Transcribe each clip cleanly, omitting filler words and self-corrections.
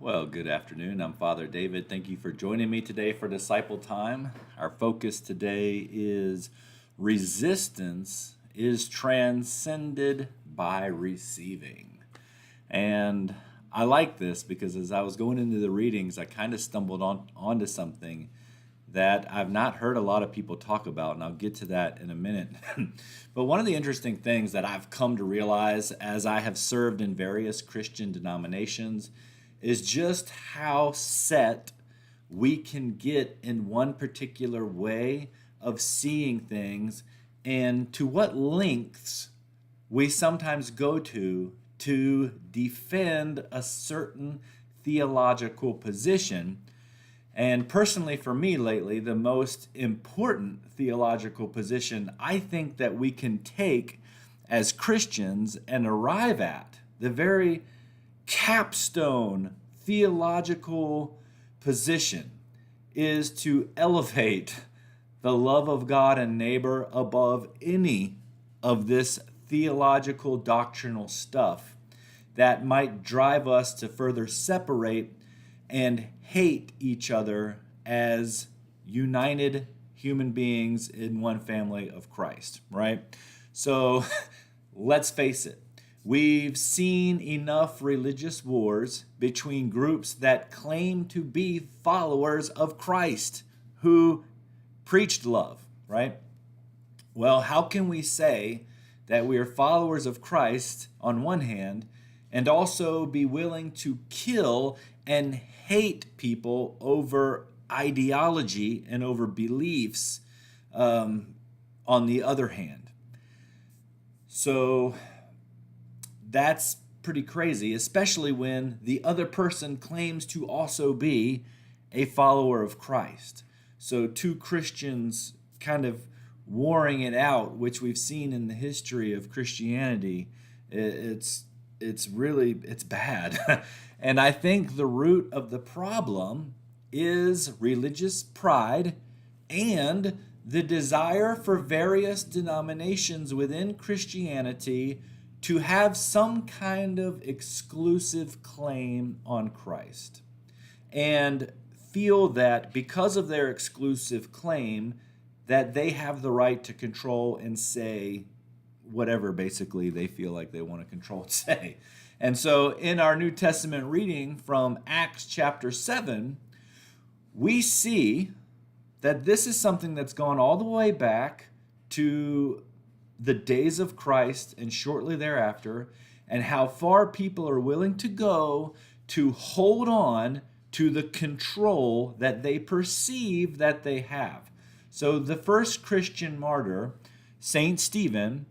Well, good afternoon. I'm Father David. Thank you for joining me today for Disciple Time. Our focus today is resistance is transcended by receiving. And I like this because as I was going into the readings, I kind of stumbled onto something that I've not heard a lot of people talk about, and I'll get to that in a minute. But one of the interesting things that I've come to realize as I have served in various Christian denominations is just how set we can get in one particular way of seeing things and to what lengths we sometimes go to defend a certain theological position. And personally, for me lately, the most important theological position I think that we can take as Christians and arrive at, the very capstone theological position, is to elevate the love of God and neighbor above any of this theological doctrinal stuff that might drive us to further separate and hate each other as united human beings in one family of Christ, right? So let's face it. We've seen enough religious wars between groups that claim to be followers of Christ who preached love, right? Well, how can we say that we are followers of Christ on one hand and also be willing to kill and hate people over ideology and over beliefs on the other hand? So that's pretty crazy, especially when the other person claims to also be a follower of Christ. So two Christians kind of warring it out, which we've seen in the history of Christianity, it's bad. And I think the root of the problem is religious pride and the desire for various denominations within Christianity to have some kind of exclusive claim on Christ, and feel that because of their exclusive claim that they have the right to control and say whatever basically they feel like they want to control and say. And so in our New Testament reading from Acts chapter 7, we see that this is something that's gone all the way back to the days of Christ and shortly thereafter, and how far people are willing to go to hold on to the control that they perceive that they have. So the first Christian martyr, Saint Stephen,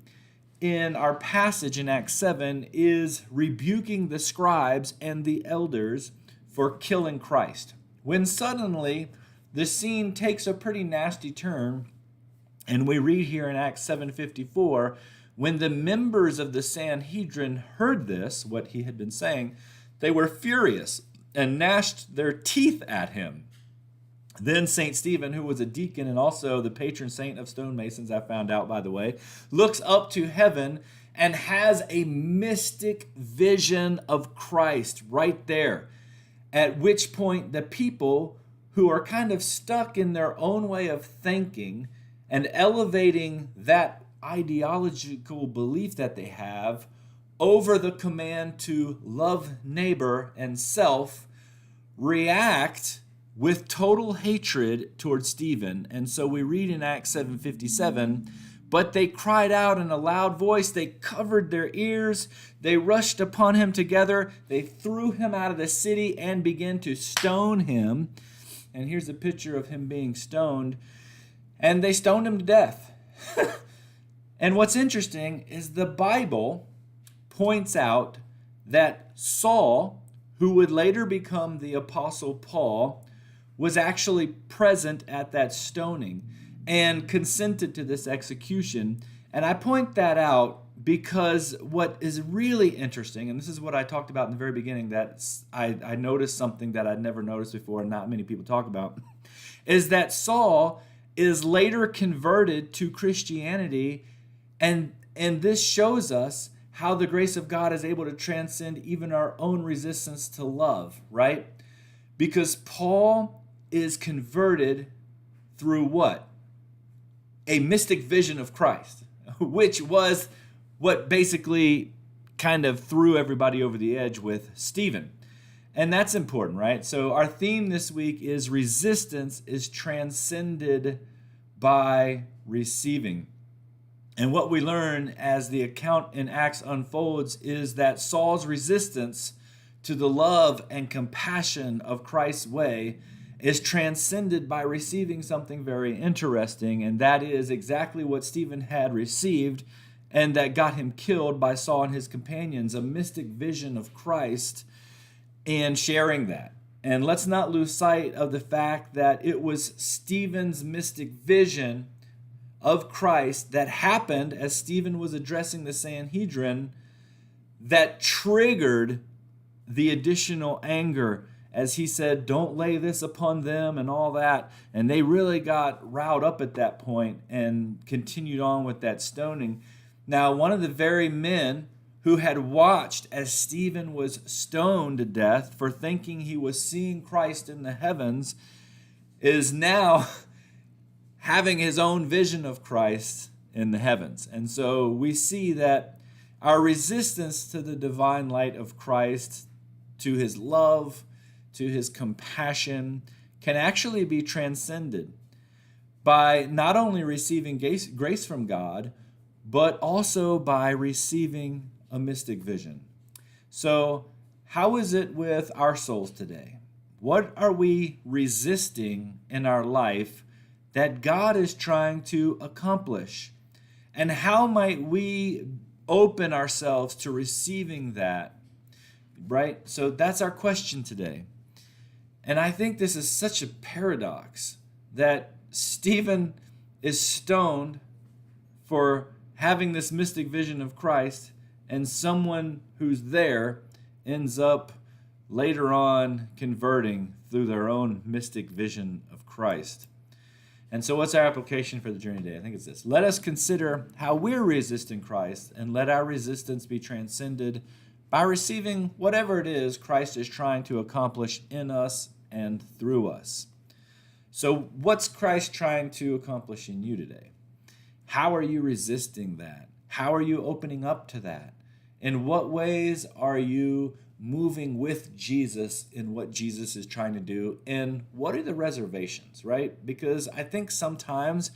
in our passage in Acts 7, is rebuking the scribes and the elders for killing Christ, when suddenly the scene takes a pretty nasty turn. And we read here in Acts 7:54, when the members of the Sanhedrin heard this, what he had been saying, they were furious and gnashed their teeth at him. Then St. Stephen, who was a deacon and also the patron saint of stonemasons, I found out, by the way, looks up to heaven and has a mystic vision of Christ right there, at which point the people who are kind of stuck in their own way of thinking and elevating that ideological belief that they have over the command to love neighbor and self, react with total hatred towards Stephen. And so we read in Acts 7:57, but they cried out in a loud voice, they covered their ears, they rushed upon him together, they threw him out of the city and began to stone him. And here's a picture of him being stoned. And they stoned him to death. And what's interesting is the Bible points out that Saul, who would later become the Apostle Paul, was actually present at that stoning and consented to this execution. And I point that out because what is really interesting, and this is what I talked about in the very beginning, that I noticed something that I'd never noticed before and not many people talk about, is that Saul is later converted to Christianity, and this shows us how the grace of God is able to transcend even our own resistance to love, right? Because Paul is converted through what? A mystic vision of Christ, which was what basically kind of threw everybody over the edge with Stephen. And that's important, right? So our theme this week is resistance is transcended by receiving. And what we learn as the account in Acts unfolds is that Saul's resistance to the love and compassion of Christ's way is transcended by receiving something very interesting, and that is exactly what Stephen had received and that got him killed by Saul and his companions, a mystic vision of Christ, and sharing that. And let's not lose sight of the fact that it was Stephen's mystic vision of Christ that happened as Stephen was addressing the Sanhedrin that triggered the additional anger as he said, don't lay this upon them and all that. And they really got riled up at that point and continued on with that stoning. Now, one of the very men who had watched as Stephen was stoned to death for thinking he was seeing Christ in the heavens is now having his own vision of Christ in the heavens. And so we see that our resistance to the divine light of Christ, to his love, to his compassion, can actually be transcended by not only receiving grace from God, but also by receiving a mystic vision. So, how is it with our souls today? What are we resisting in our life that God is trying to accomplish? And how might we open ourselves to receiving that? Right? So that's our question today. And I think this is such a paradox that Stephen is stoned for having this mystic vision of Christ, and someone who's there ends up later on converting through their own mystic vision of Christ. And so what's our application for the journey today? I think it's this. Let us consider how we're resisting Christ, and let our resistance be transcended by receiving whatever it is Christ is trying to accomplish in us and through us. So what's Christ trying to accomplish in you today? How are you resisting that? How are you opening up to that? In what ways are you moving with Jesus in what Jesus is trying to do? And what are the reservations, right? Because I think sometimes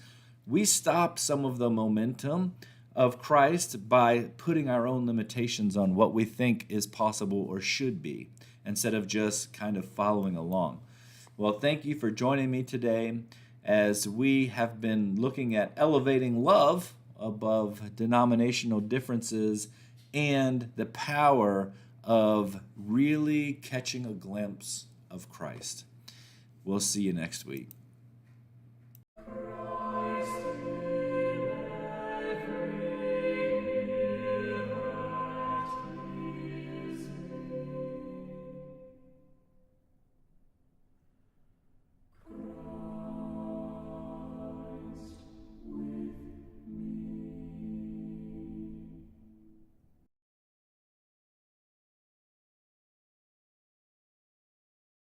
we stop some of the momentum of Christ by putting our own limitations on what we think is possible or should be, instead of just kind of following along. Well, thank you for joining me today as we have been looking at elevating love above denominational differences and the power of really catching a glimpse of Christ. We'll see you next week.